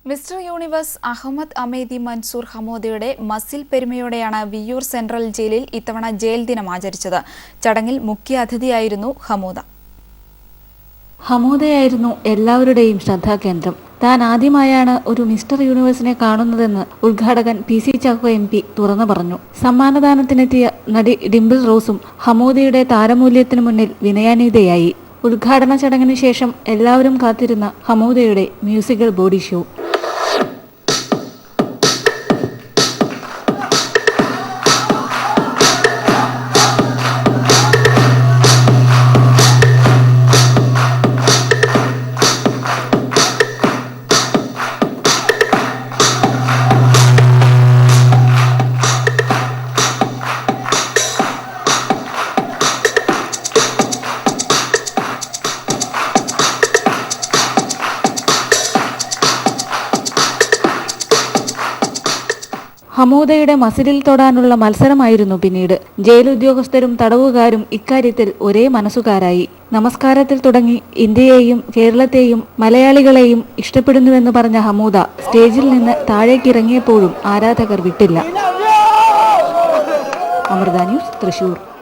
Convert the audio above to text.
Mister Universe Ahmed Amedi Mansoor ഹമോദയുടെ muscle പെരുമയോടെയാണ് Viyyur central ജയിലിൽ ഇത്തവണ ജയിൽ ദിനം ആചരിച്ചത്. ചടങ്ങിൽ മുഖ്യ അതിഥിയായിരുന്നു ഹമോദ. ഹമോദയായിരുന്നു എല്ലാവരുടെയും ശ്രദ്ധാകേന്ദ്രം. താൻ ആദ്യമായാണ് ഒരു മിസ്റ്റർ യൂണിവേഴ്സിനെ കാണുന്നതെന്ന് ഉദ്ഘാടകൻ PC ചാക്കോ MP തുറന്നു പറഞ്ഞു. സമ്മാനദാനത്തിനെത്തിയ നടി ഡിംപിൾ റോസും ഹമോദയുടെ താരമൂല്യത്തിനു മുന്നിൽ വിനയാന്വിതയായി. ഉദ്ഘാടന ചടങ്ങിന് ശേഷം എല്ലാവരും കാത്തിരുന്ന ഹമോദയുടെ മ്യൂസിക്കൽ ബോഡി ഷോ. ഹമോദയുടെ മസിലിൽ തൊടാനുള്ള മത്സരമായിരുന്നു പിന്നീട്. ജയിൽ ഉദ്യോഗസ്ഥരും തടവുകാരും ഇക്കാര്യത്തിൽ ഒരേ മനസ്സുകാരായി. നമസ്കാരത്തിൽ തുടങ്ങി ഇന്ത്യയെയും കേരളത്തെയും മലയാളികളെയും ഇഷ്ടപ്പെടുന്നുവെന്ന് പറഞ്ഞ ഹമോദ സ്റ്റേജിൽ നിന്ന് താഴേക്കിറങ്ങിയപ്പോഴും ആരാധകർ വിട്ടില്ല. അമൃത ന്യൂസ്, തൃശൂർ.